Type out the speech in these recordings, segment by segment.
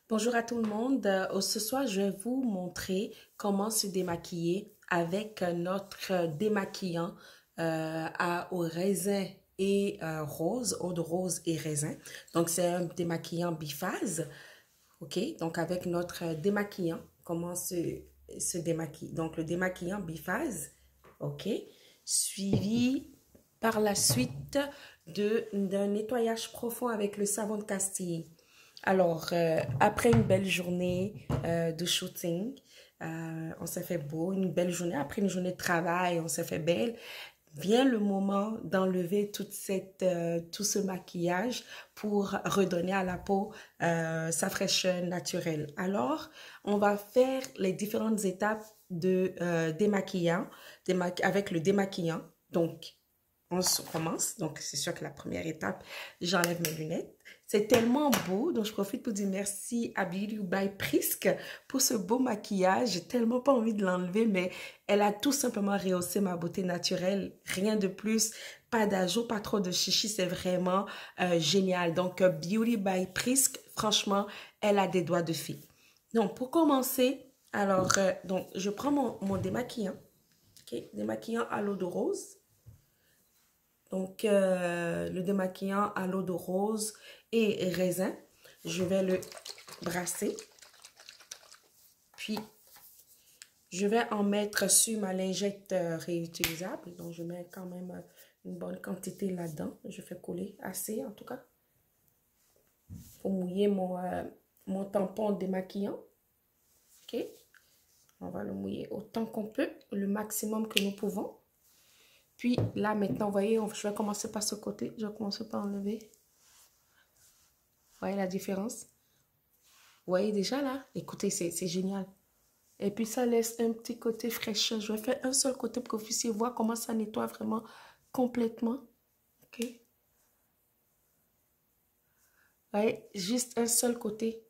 Bonjour à tout le monde. Ce soir, je vais vous montrer comment se démaquiller avec notre démaquillant au raisin et rose, eau de rose et raisin. Donc, c'est un démaquillant biphase. OK? Donc, avec notre démaquillant, comment se démaquiller. Donc, le démaquillant biphase. OK? Suivi par la suite d'un nettoyage profond avec le savon de Castille. Alors, après une belle journée de shooting, on s'est fait beau, une belle journée, après une journée de travail, on s'est fait belle. Vient le moment d'enlever tout ce maquillage pour redonner à la peau sa fraîcheur naturelle. Alors, on va faire les différentes étapes de démaquillant, avec le démaquillant. Donc, on commence. Donc, c'est sûr que la première étape, j'enlève mes lunettes. C'est tellement beau, donc je profite pour dire merci à Beauty by Prisk pour ce beau maquillage. J'ai tellement pas envie de l'enlever, mais elle a tout simplement rehaussé ma beauté naturelle. Rien de plus, pas d'ajout, pas trop de chichi, c'est vraiment génial. Donc, Beauty by Prisk, franchement, elle a des doigts de fée. Donc, pour commencer, alors, donc, je prends mon démaquillant, ok, démaquillant à l'eau de rose. Donc, le démaquillant à l'eau de rose et raisin. Je vais le brasser. Puis, je vais en mettre sur ma lingette réutilisable. Donc, je mets quand même une bonne quantité là-dedans. Je fais couler assez, en tout cas. Pour mouiller mon tampon démaquillant. OK? On va le mouiller autant qu'on peut, le maximum que nous pouvons. Puis, là, maintenant, vous voyez, je vais commencer par ce côté. Je vais commencer par enlever. Vous voyez la différence? Vous voyez déjà là? Écoutez, c'est génial. Et puis ça laisse un petit côté fraîcheur. Je vais faire un seul côté pour que vous puissiez voir comment ça nettoie vraiment complètement. Ok? Vous voyez, juste un seul côté.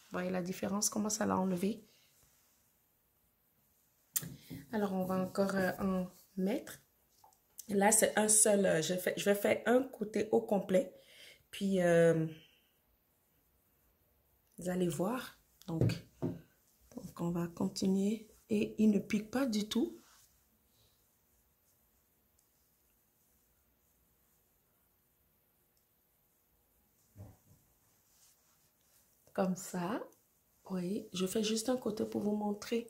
Vous voyez la différence, comment ça l'a enlevé. Alors on va encore en mettre. Là, c'est un seul. Je vais faire un côté au complet. Puis, vous allez voir. Donc, on va continuer. Et il ne pique pas du tout. Comme ça. Oui, je fais juste un côté pour vous montrer.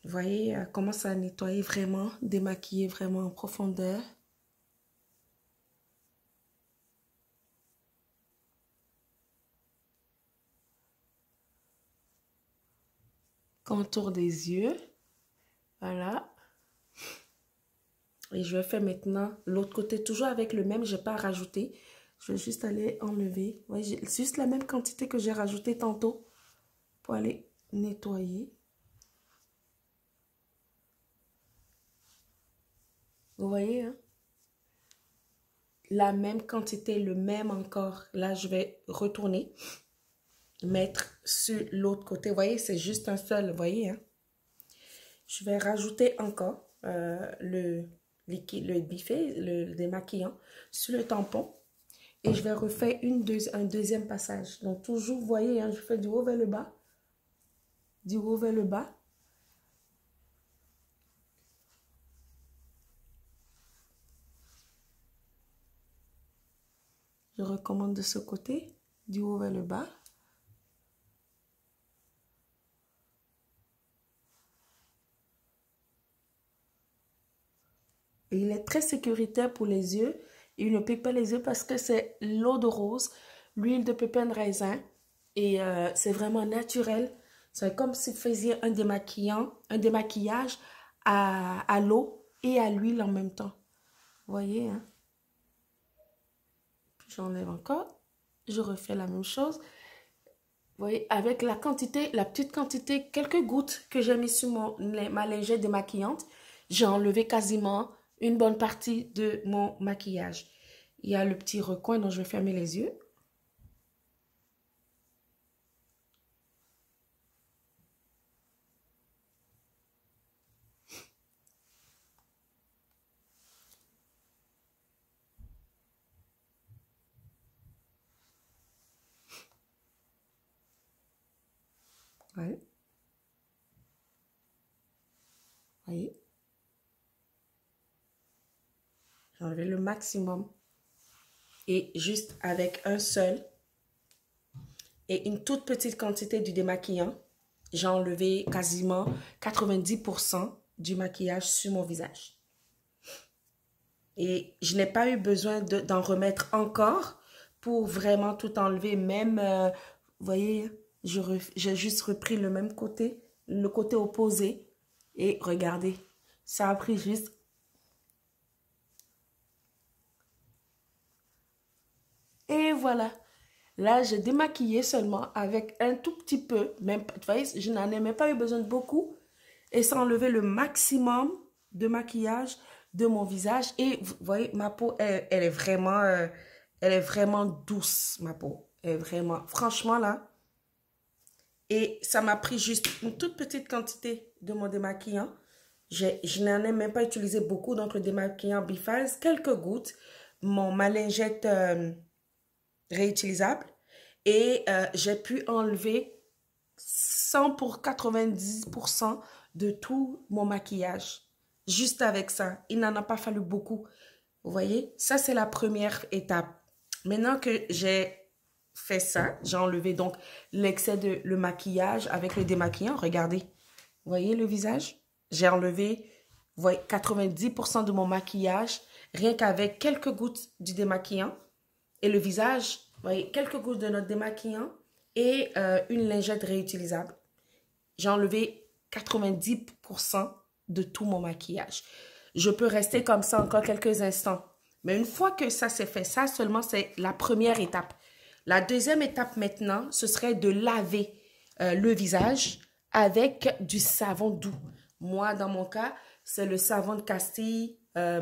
Vous voyez comment ça a nettoyé vraiment, démaquillé vraiment en profondeur. Contour des yeux. Voilà. Et je vais faire maintenant l'autre côté, toujours avec le même, je n'ai pas rajouté. Je vais juste aller enlever. Ouais, j'ai juste la même quantité que j'ai rajouté tantôt pour aller nettoyer. Vous voyez, hein? La même quantité, le même encore. Là, je vais retourner, mettre sur l'autre côté. Vous voyez, c'est juste un seul, vous voyez, hein? Je vais rajouter encore le liquide, le biffé, le démaquillant sur le tampon. Et je vais refaire un deuxième passage. Donc, toujours, vous voyez, hein, je fais du haut vers le bas. Du haut vers le bas. Je recommande de ce côté. Du haut vers le bas. Et il est très sécuritaire pour les yeux. Il ne pique pas les yeux parce que c'est l'eau de rose, l'huile de pépin de raisin. Et c'est vraiment naturel. C'est comme si vous faisiez un démaquillage à l'eau et à l'huile en même temps. Vous voyez, hein? J'enlève encore. Je refais la même chose. Vous voyez, avec la quantité, la petite quantité, quelques gouttes que j'ai mis sur ma lingette démaquillante, j'ai enlevé quasiment une bonne partie de mon maquillage. Il y a le petit recoin dont je vais fermer les yeux. Ouais. Voyez. J'ai enlevé le maximum. Et juste avec un seul et une toute petite quantité du démaquillant, j'ai enlevé quasiment 90% du maquillage sur mon visage. Et je n'ai pas eu besoin d'en remettre encore pour vraiment tout enlever. Même, vous voyez, j'ai juste repris le même côté, le côté opposé. Et regardez, ça a pris juste... Et voilà. Là, j'ai démaquillé seulement avec un tout petit peu. Même, vous voyez, je n'en ai même pas eu besoin de beaucoup. Et ça a enlevé le maximum de maquillage de mon visage. Et vous voyez, ma peau, elle est vraiment douce, ma peau. Elle est vraiment, franchement là. Et ça m'a pris juste une toute petite quantité de mon démaquillant. Je n'en ai même pas utilisé beaucoup, donc le démaquillant Biphase, quelques gouttes. Ma lingette réutilisable. Et j'ai pu enlever 100 pour 90% de tout mon maquillage. Juste avec ça. Il n'en a pas fallu beaucoup. Vous voyez? Ça, c'est la première étape. Maintenant que j'ai fait ça, j'ai enlevé donc l'excès de le maquillage avec le démaquillant. Regardez. Vous voyez le visage? J'ai enlevé, vous voyez, 90% de mon maquillage rien qu'avec quelques gouttes du démaquillant. Et le visage, vous voyez, quelques gouttes de notre démaquillant et une lingette réutilisable. J'ai enlevé 90% de tout mon maquillage. Je peux rester comme ça encore quelques instants. Mais une fois que ça s'est fait, ça seulement c'est la première étape. La deuxième étape maintenant, ce serait de laver le visage avec du savon doux. Moi, dans mon cas, c'est le savon de Castille à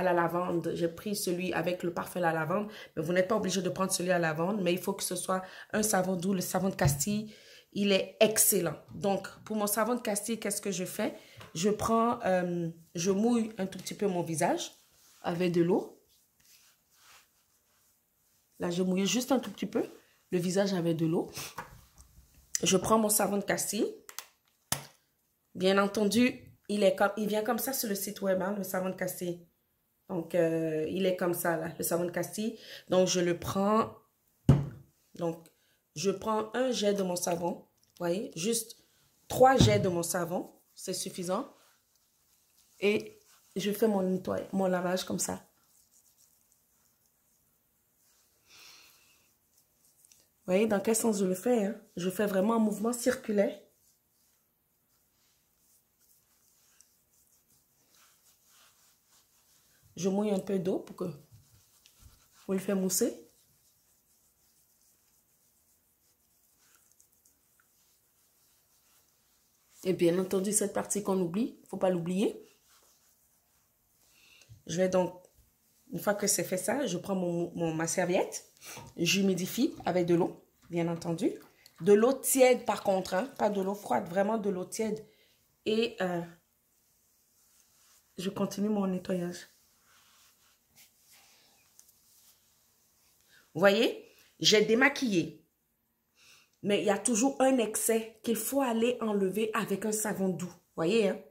la lavande. J'ai pris celui avec le parfum à la lavande, mais vous n'êtes pas obligé de prendre celui à la lavande, mais il faut que ce soit un savon doux. Le savon de Castille, il est excellent. Donc, pour mon savon de Castille, qu'est-ce que je fais? Je prends, je mouille un tout petit peu mon visage avec de l'eau. Là, je mouille juste un tout petit peu le visage avec de l'eau. Je prends mon savon de Castille. Bien entendu, il vient comme ça sur le site web, hein, le savon de Castille. Donc, il est comme ça, là, le savon de Castille. Donc, je le prends. Donc, je prends un jet de mon savon. Vous voyez, juste 3 jets de mon savon. C'est suffisant. Et je fais mon lavage comme ça. Vous voyez dans quel sens je le fais, hein? Je fais vraiment un mouvement circulaire. Je mouille un peu d'eau pour le faire mousser. Et bien entendu, cette partie qu'on oublie, il ne faut pas l'oublier. Je vais donc, une fois que c'est fait ça, je prends ma serviette, j'humidifie avec de l'eau, bien entendu. De l'eau tiède par contre, hein, pas de l'eau froide, vraiment de l'eau tiède. Et je continue mon nettoyage. Vous voyez, j'ai démaquillé. Mais il y a toujours un excès qu'il faut aller enlever avec un savon doux. Vous voyez, hein?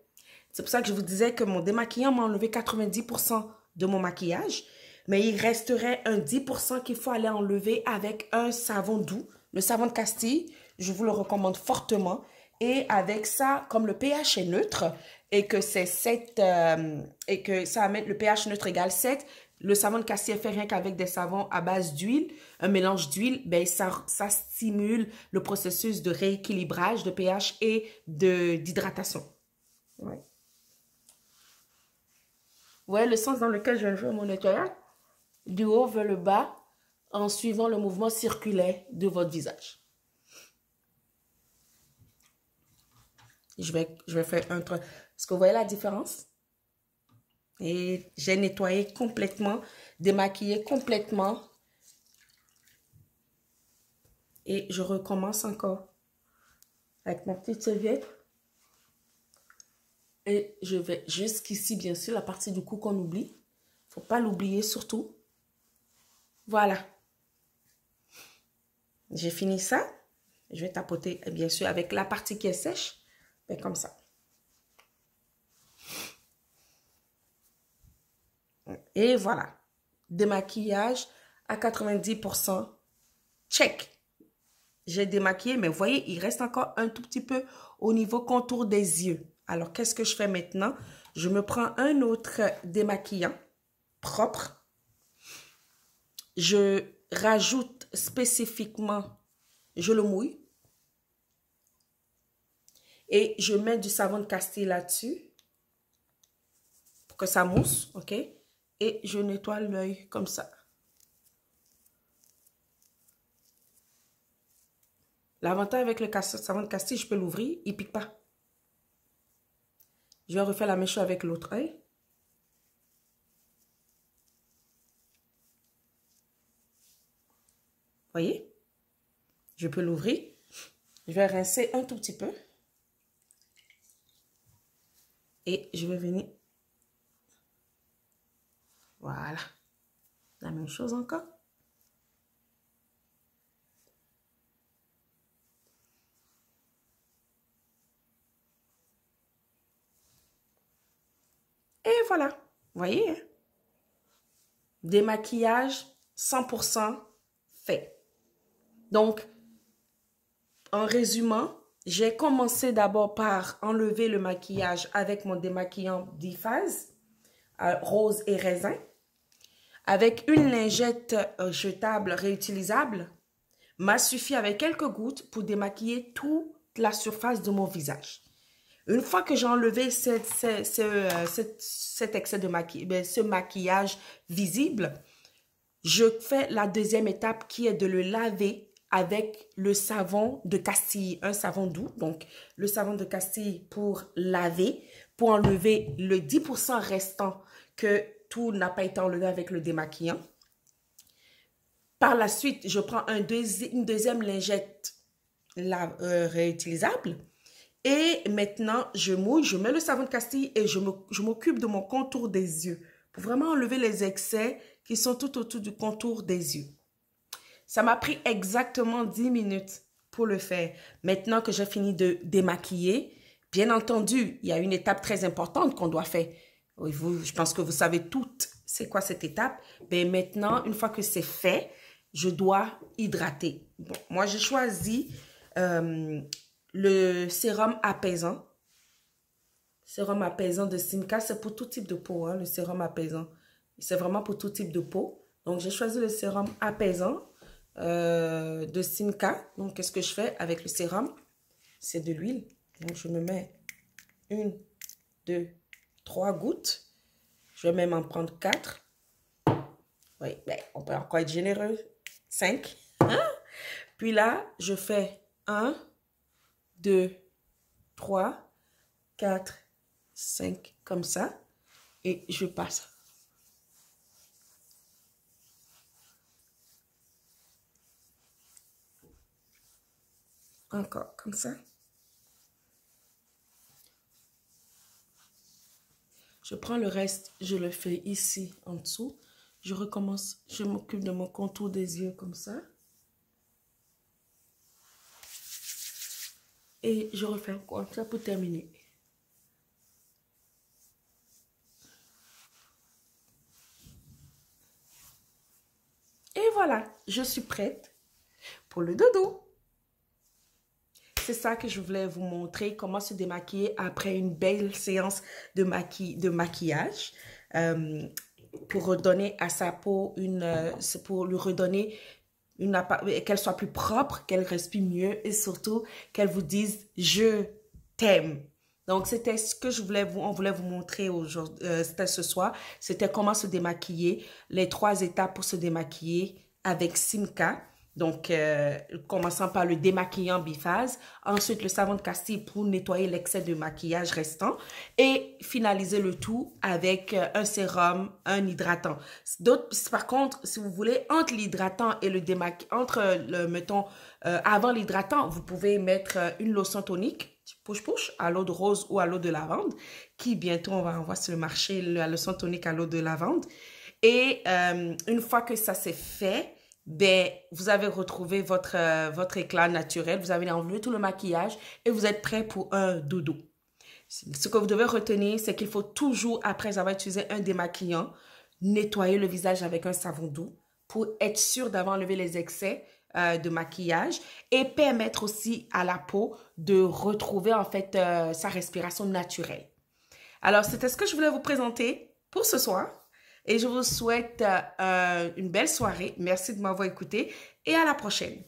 C'est pour ça que je vous disais que mon démaquillant m'a enlevé 90% de mon maquillage. Mais il resterait un 10% qu'il faut aller enlever avec un savon doux. Le savon de Castille, je vous le recommande fortement. Et avec ça, comme le pH est neutre et que c'est 7, et que ça va mettre le pH neutre égale 7, le savon de Castille est fait rien qu'avec des savons à base d'huile, un mélange d'huile, ben ça stimule le processus de rééquilibrage de pH et d'hydratation. Ouais. Vous voyez le sens dans lequel je fais mon nettoyage? Du haut vers le bas en suivant le mouvement circulaire de votre visage. Je vais faire un truc. Est-ce que vous voyez la différence? Et j'ai nettoyé complètement, démaquillé complètement. Et je recommence encore avec ma petite serviette. Et je vais jusqu'ici, bien sûr, la partie du cou qu'on oublie. Il ne faut pas l'oublier surtout. Voilà. J'ai fini ça. Je vais tapoter, bien sûr, avec la partie qui est sèche. Ben, comme ça. Et voilà. Démaquillage à 90%. Check. J'ai démaquillé, mais vous voyez, il reste encore un tout petit peu au niveau contour des yeux. Alors, qu'est-ce que je fais maintenant? Je me prends un autre démaquillant propre. Je rajoute spécifiquement, je le mouille. Et je mets du savon de Castille là-dessus pour que ça mousse, ok? Et je nettoie l'œil comme ça. L'avantage avec le savon de Castille, je peux l'ouvrir, il ne pique pas. Je vais refaire la même chose avec l'autre œil. Voyez? Je peux l'ouvrir. Je vais rincer un tout petit peu. Et je vais venir. Voilà. La même chose encore. Et voilà. Vous voyez? Hein? Démaquillage 100% fait. Donc, en résumant, j'ai commencé d'abord par enlever le maquillage avec mon démaquillant biphase, rose et raisin, avec une lingette jetable réutilisable, m'a suffi avec quelques gouttes pour démaquiller toute la surface de mon visage. Une fois que j'ai enlevé cet excès de ce maquillage visible, je fais la deuxième étape qui est de le laver avec le savon de Castille, un savon doux. Donc, le savon de Castille pour laver, pour enlever le 10% restant que tout n'a pas été enlevé avec le démaquillant. Par la suite, je prends une deuxième lingette réutilisable. Et maintenant, je mouille, je mets le savon de Castille et je m'occupe de mon contour des yeux pour vraiment enlever les excès qui sont tout autour du contour des yeux. Ça m'a pris exactement 10 minutes pour le faire. Maintenant que j'ai fini de démaquiller, bien entendu, il y a une étape très importante qu'on doit faire. Je pense que vous savez toutes c'est quoi cette étape. Ben maintenant, une fois que c'est fait, je dois hydrater. Bon, moi, j'ai choisi le sérum apaisant. Sérum apaisant de Simca, c'est pour tout type de peau, hein, le sérum apaisant. C'est vraiment pour tout type de peau. Donc, j'ai choisi le sérum apaisant de Simca. Donc, qu'est-ce que je fais avec le sérum? C'est de l'huile. Donc, je me mets 1, 2, 3 gouttes. Je vais même en prendre 4. Oui, ben, on peut encore être généreux. 5. Hein? Puis là, je fais 1, 2, 3, 4, 5, comme ça. Et je passe. Encore, comme ça. Je prends le reste, je le fais ici, en dessous. Je recommence, je m'occupe de mon contour des yeux, comme ça. Et je refais encore ça pour terminer. Et voilà, je suis prête pour le dodo. C'est ça que je voulais vous montrer, comment se démaquiller après une belle séance de maquillage. Pour redonner à sa peau pour lui redonner qu'elle soit plus propre, qu'elle respire mieux et surtout qu'elle vous dise « je t'aime ». Donc, c'était ce que on voulait vous montrer aujourd'hui, c'était ce soir. C'était comment se démaquiller, les 3 étapes pour se démaquiller avec Simca. Donc, commençant par le démaquillant biphase, ensuite le savon de Castille pour nettoyer l'excès de maquillage restant et finaliser le tout avec un sérum, un hydratant. Par contre, si vous voulez, entre l'hydratant et le démaquillant, mettons, avant l'hydratant, vous pouvez mettre une lotion tonique, push-push, à l'eau de rose ou à l'eau de lavande, qui bientôt, on va en voir sur le marché, la lotion tonique à l'eau de lavande. Et une fois que ça c'est fait, ben, vous avez retrouvé votre éclat naturel, vous avez enlevé tout le maquillage et vous êtes prêt pour un dodo. Ce que vous devez retenir, c'est qu'il faut toujours, après avoir utilisé un démaquillant, nettoyer le visage avec un savon doux pour être sûr d'avoir enlevé les excès de maquillage et permettre aussi à la peau de retrouver en fait sa respiration naturelle. Alors, c'était ce que je voulais vous présenter pour ce soir et je vous souhaite une belle soirée. Merci de m'avoir écouté et à la prochaine.